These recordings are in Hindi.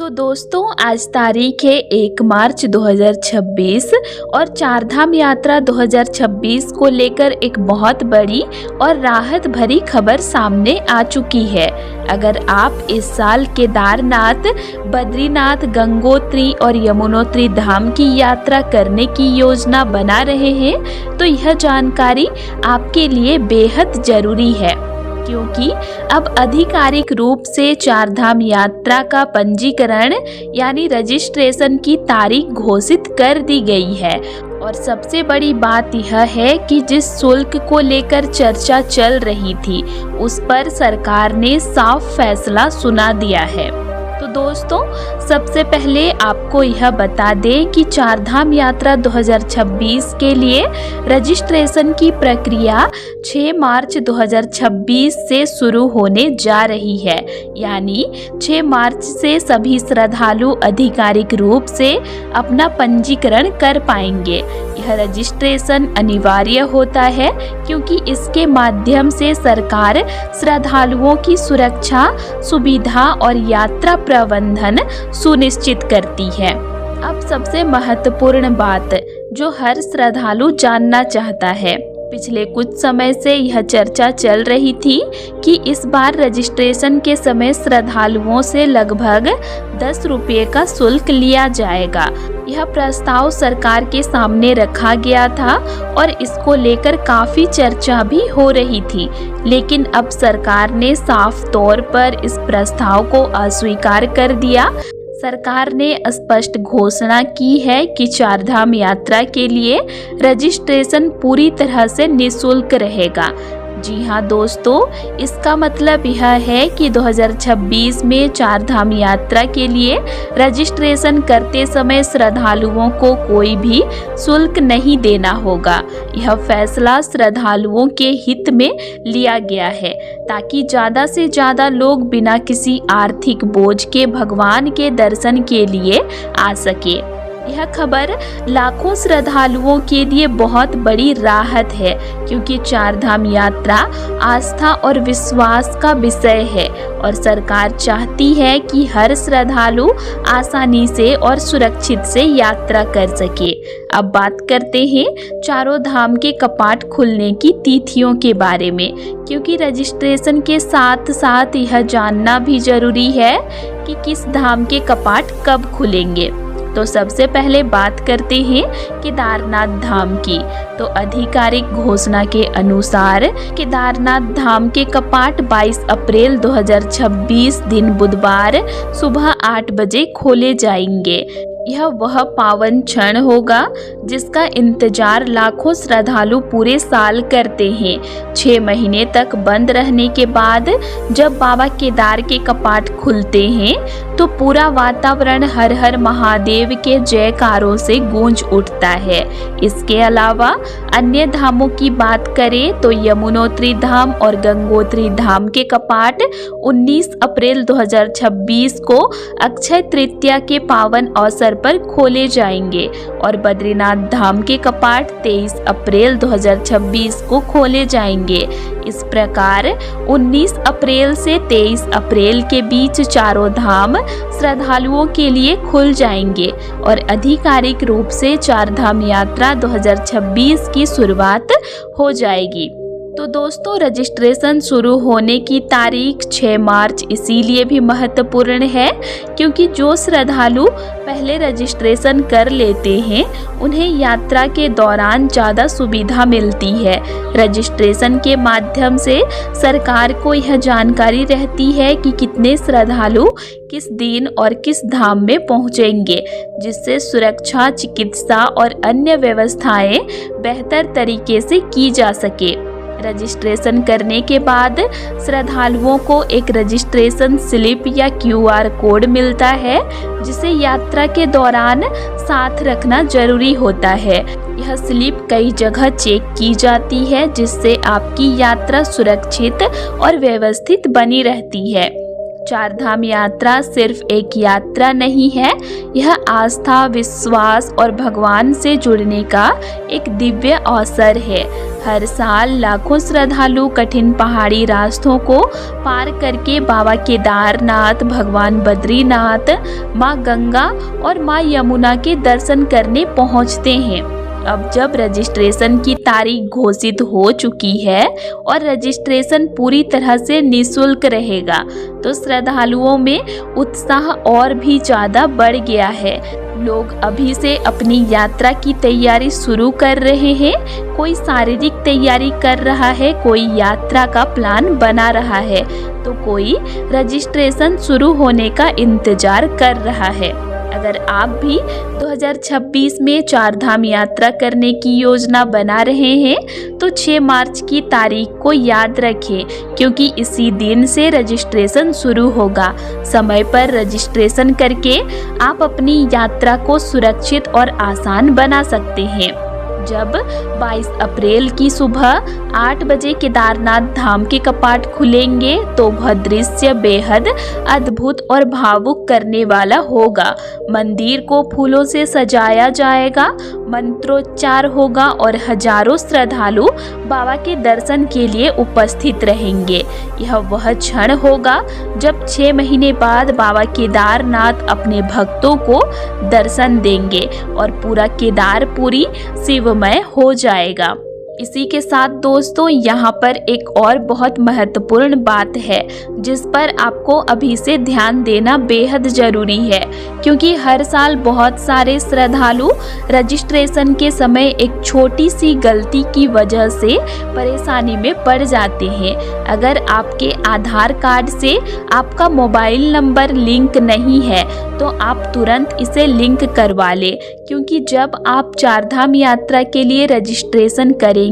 तो दोस्तों आज तारीख है 1 मार्च 2026 और चारधाम यात्रा 2026 को लेकर एक बहुत बड़ी और राहत भरी खबर सामने आ चुकी है। अगर आप इस साल केदारनाथ, बद्रीनाथ, गंगोत्री और यमुनोत्री धाम की यात्रा करने की योजना बना रहे हैं तो यह जानकारी आपके लिए बेहद जरूरी है, क्योंकि अब आधिकारिक रूप से चारधाम यात्रा का पंजीकरण यानी रजिस्ट्रेशन की तारीख घोषित कर दी गई है। और सबसे बड़ी बात यह है कि जिस शुल्क को लेकर चर्चा चल रही थी उस पर सरकार ने साफ फैसला सुना दिया है। तो दोस्तों सबसे पहले आपको यह बता दें कि चारधाम यात्रा 2026 के लिए रजिस्ट्रेशन की प्रक्रिया 6 मार्च 2026 से शुरू होने जा रही है। यानी 6 मार्च से सभी श्रद्धालु आधिकारिक रूप से अपना पंजीकरण कर पाएंगे। यह रजिस्ट्रेशन अनिवार्य होता है क्योंकि इसके माध्यम से सरकार श्रद्धालुओं की सुरक्षा, सुविधा और यात्रा प्रबंधन सुनिश्चित करती है। अब सबसे महत्वपूर्ण बात जो हर श्रद्धालु जानना चाहता है, पिछले कुछ समय से यह चर्चा चल रही थी कि इस बार रजिस्ट्रेशन के समय श्रद्धालुओं से लगभग 10 रुपये का शुल्क लिया जाएगा। यह प्रस्ताव सरकार के सामने रखा गया था और इसको लेकर काफी चर्चा भी हो रही थी, लेकिन अब सरकार ने साफ तौर पर इस प्रस्ताव को अस्वीकार कर दिया। सरकार ने स्पष्ट घोषणा की है कि चारधाम यात्रा के लिए रजिस्ट्रेशन पूरी तरह से निःशुल्क रहेगा। जी हाँ दोस्तों, इसका मतलब यह है कि 2026 में चारधाम यात्रा के लिए रजिस्ट्रेशन करते समय श्रद्धालुओं को कोई भी शुल्क नहीं देना होगा। यह फैसला श्रद्धालुओं के हित में लिया गया है ताकि ज़्यादा से ज़्यादा लोग बिना किसी आर्थिक बोझ के भगवान के दर्शन के लिए आ सके। यह खबर लाखों श्रद्धालुओं के लिए बहुत बड़ी राहत है, क्योंकि चारधाम यात्रा आस्था और विश्वास का विषय है और सरकार चाहती है कि हर श्रद्धालु आसानी से और सुरक्षित से यात्रा कर सके। अब बात करते हैं चारों धाम के कपाट खुलने की तिथियों के बारे में, क्योंकि रजिस्ट्रेशन के साथ साथ यह जानना भी जरूरी है कि किस धाम के कपाट कब खुलेंगे। तो सबसे पहले बात करते हैं केदारनाथ धाम की। तो आधिकारिक घोषणा के अनुसार केदारनाथ धाम के कपाट 22 अप्रैल 2026 दिन बुधवार सुबह 8 बजे खोले जाएंगे। यह वह पावन क्षण होगा जिसका इंतजार लाखों श्रद्धालु पूरे साल करते हैं। 6 महीने तक बंद रहने के बाद जब बाबा केदार के कपाट खुलते हैं तो पूरा वातावरण हर हर महादेव के जयकारों से गूंज उठता है। इसके अलावा अन्य धामों की बात करें तो यमुनोत्री धाम और गंगोत्री धाम के कपाट 19 अप्रैल 2026 को अक्षय तृतीया के पावन अवसर पर खोले जाएंगे और बद्रीनाथ धाम के कपाट 23 अप्रैल 2026 को खोले जाएंगे। इस प्रकार 19 अप्रैल से 23 अप्रैल के बीच चारों धाम श्रद्धालुओं के लिए खुल जाएंगे और आधिकारिक रूप से चारधाम यात्रा 2026 की शुरुआत हो जाएगी। तो दोस्तों रजिस्ट्रेशन शुरू होने की तारीख 6 मार्च इसीलिए भी महत्वपूर्ण है क्योंकि जो श्रद्धालु पहले रजिस्ट्रेशन कर लेते हैं उन्हें यात्रा के दौरान ज़्यादा सुविधा मिलती है। रजिस्ट्रेशन के माध्यम से सरकार को यह जानकारी रहती है कि कितने श्रद्धालु किस दिन और किस धाम में पहुंचेंगे, जिससे सुरक्षा, चिकित्सा और अन्य व्यवस्थाएं बेहतर तरीके से की जा सके। रजिस्ट्रेशन करने के बाद श्रद्धालुओं को एक रजिस्ट्रेशन स्लिप या QR कोड मिलता है जिसे यात्रा के दौरान साथ रखना जरूरी होता है। यह स्लिप कई जगह चेक की जाती है जिससे आपकी यात्रा सुरक्षित और व्यवस्थित बनी रहती है। चारधाम यात्रा सिर्फ एक यात्रा नहीं है, यह आस्था, विश्वास और भगवान से जुड़ने का एक दिव्य अवसर है। हर साल लाखों श्रद्धालु कठिन पहाड़ी रास्तों को पार करके बाबा केदारनाथ, भगवान बद्रीनाथ, माँ गंगा और माँ यमुना के दर्शन करने पहुँचते हैं। अब जब रजिस्ट्रेशन की तारीख घोषित हो चुकी है और रजिस्ट्रेशन पूरी तरह से निःशुल्क रहेगा, तो श्रद्धालुओं में उत्साह और भी ज़्यादा बढ़ गया है। लोग अभी से अपनी यात्रा की तैयारी शुरू कर रहे हैं। कोई शारीरिक तैयारी कर रहा है, कोई यात्रा का प्लान बना रहा है, तो कोई रजिस्ट्रेशन शुरू होने का इंतजार कर रहा है। अगर आप भी 2026 में चारधाम यात्रा करने की योजना बना रहे हैं तो 6 मार्च की तारीख को याद रखें, क्योंकि इसी दिन से रजिस्ट्रेशन शुरू होगा। समय पर रजिस्ट्रेशन करके आप अपनी यात्रा को सुरक्षित और आसान बना सकते हैं। जब 22 अप्रैल की सुबह 8 बजे केदारनाथ धाम के कपाट खुलेंगे तो वह दृश्य बेहद अद्भुत और भावुक करने वाला होगा। मंदिर को फूलों से सजाया जाएगा, मंत्रोच्चार होगा और हजारों श्रद्धालु बाबा के दर्शन के लिए उपस्थित रहेंगे। यह वह क्षण होगा जब 6 महीने बाद बाबा केदारनाथ अपने भक्तों को दर्शन देंगे और पूरा केदारपुरी शिवमय हो जाएगा। इसी के साथ दोस्तों यहाँ पर एक और बहुत महत्वपूर्ण बात है जिस पर आपको अभी से ध्यान देना बेहद ज़रूरी है, क्योंकि हर साल बहुत सारे श्रद्धालु रजिस्ट्रेशन के समय एक छोटी सी गलती की वजह से परेशानी में पड़ जाते हैं। अगर आपके आधार कार्ड से आपका मोबाइल नंबर लिंक नहीं है तो आप तुरंत इसे लिंक करवा लें, क्योंकि जब आप चारधाम यात्रा के लिए रजिस्ट्रेशन करेंगे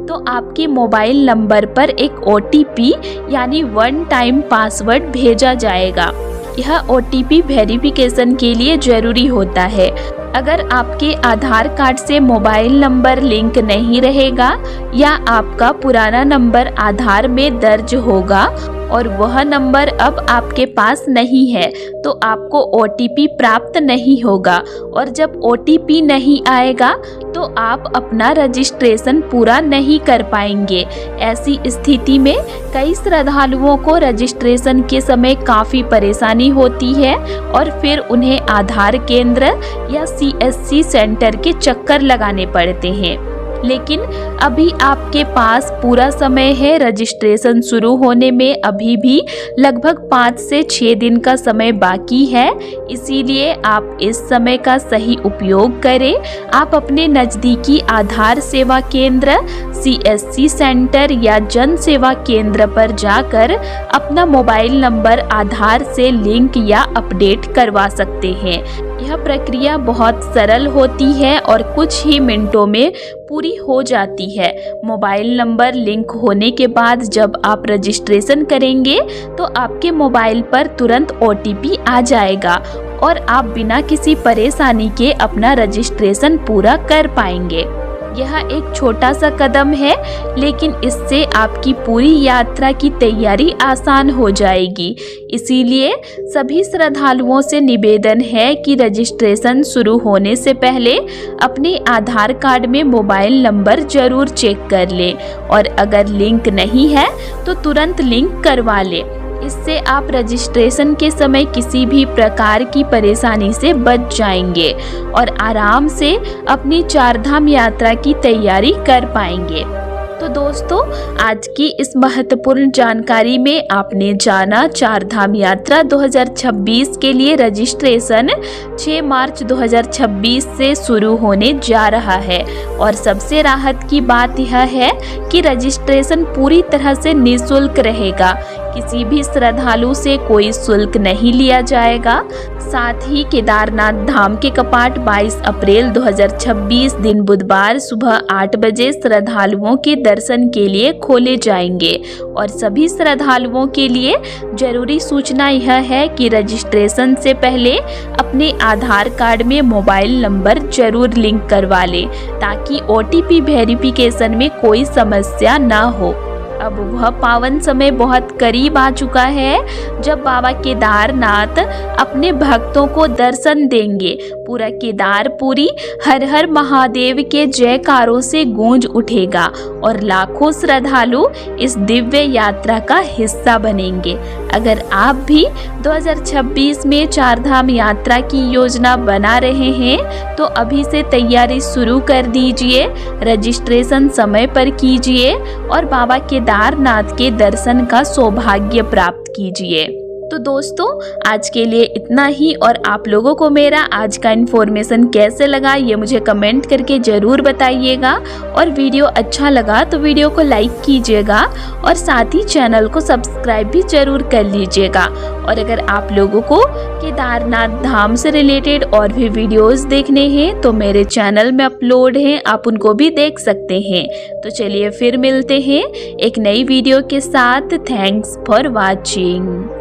तो आपके मोबाइल नंबर पर एक OTP यानी वन टाइम पासवर्ड भेजा जाएगा। यह OTP वेरिफिकेशन के लिए जरूरी होता है। अगर आपके आधार कार्ड से मोबाइल नंबर लिंक नहीं रहेगा या आपका पुराना नंबर आधार में दर्ज होगा और वह नंबर अब आपके पास नहीं है तो आपको OTP प्राप्त नहीं होगा, और जब OTP नहीं आएगा तो आप अपना रजिस्ट्रेशन पूरा नहीं कर पाएंगे। ऐसी स्थिति में कई श्रद्धालुओं को रजिस्ट्रेशन के समय काफ़ी परेशानी होती है और फिर उन्हें आधार केंद्र या CSC सेंटर के चक्कर लगाने पड़ते हैं। लेकिन अभी आपके पास पूरा समय है। रजिस्ट्रेशन शुरू होने में अभी भी लगभग 5 से 6 दिन का समय बाकी है, इसीलिए आप इस समय का सही उपयोग करें। आप अपने नज़दीकी आधार सेवा केंद्र, CSC सेंटर या जन सेवा केंद्र पर जाकर अपना मोबाइल नंबर आधार से लिंक या अपडेट करवा सकते हैं। यह प्रक्रिया बहुत सरल होती है और कुछ ही मिनटों में पूरी हो जाती है। मोबाइल नंबर लिंक होने के बाद जब आप रजिस्ट्रेशन करेंगे तो आपके मोबाइल पर तुरंत OTP आ जाएगा और आप बिना किसी परेशानी के अपना रजिस्ट्रेशन पूरा कर पाएंगे। यह एक छोटा सा कदम है, लेकिन इससे आपकी पूरी यात्रा की तैयारी आसान हो जाएगी। इसीलिए सभी श्रद्धालुओं से निवेदन है कि रजिस्ट्रेशन शुरू होने से पहले अपने आधार कार्ड में मोबाइल नंबर जरूर चेक कर लें और अगर लिंक नहीं है तो तुरंत लिंक करवा लें। इससे आप रजिस्ट्रेशन के समय किसी भी प्रकार की परेशानी से बच जाएंगे और आराम से अपनी चारधाम यात्रा की तैयारी कर पाएंगे। तो दोस्तों, आज की इस महत्वपूर्ण जानकारी में आपने जाना चारधाम यात्रा 2026 के लिए रजिस्ट्रेशन 6 मार्च 2026 से शुरू होने जा रहा है और सबसे राहत की बात यह है कि रजिस्ट्रेशन पूरी तरह से निःशुल्क रहेगा। किसी भी श्रद्धालु से कोई शुल्क नहीं लिया जाएगा। साथ ही केदारनाथ धाम के कपाट 22 अप्रैल 2026 दिन बुधवार सुबह 8 बजे श्रद्धालुओं के दर्शन के लिए खोले जाएंगे और सभी श्रद्धालुओं के लिए जरूरी सूचना यह है कि रजिस्ट्रेशन से पहले अपने आधार कार्ड में मोबाइल नंबर जरूर लिंक करवा लें ताकि OTP वेरिफिकेशन में कोई समस्या ना हो। अब वह पावन समय बहुत करीब आ चुका है जब बाबा केदारनाथ अपने भक्तों को दर्शन देंगे। पूरा केदारपुरी हर हर महादेव के जयकारों से गूंज उठेगा और लाखों श्रद्धालु इस दिव्य यात्रा का हिस्सा बनेंगे। अगर आप भी 2026 में चारधाम यात्रा की योजना बना रहे हैं तो अभी से तैयारी शुरू कर दीजिए। रजिस्ट्रेशन समय पर कीजिए और बाबा केदारनाथ के दर्शन का सौभाग्य प्राप्त कीजिए। तो दोस्तों आज के लिए इतना ही, और आप लोगों को मेरा आज का इन्फॉर्मेशन कैसे लगा ये मुझे कमेंट करके ज़रूर बताइएगा। और वीडियो अच्छा लगा तो वीडियो को लाइक कीजिएगा और साथ ही चैनल को सब्सक्राइब भी ज़रूर कर लीजिएगा। और अगर आप लोगों को केदारनाथ धाम से रिलेटेड और भी वीडियोस देखने हैं तो मेरे चैनल में अपलोड हैं, आप उनको भी देख सकते हैं। तो चलिए फिर मिलते हैं एक नई वीडियो के साथ। Thanks for watching.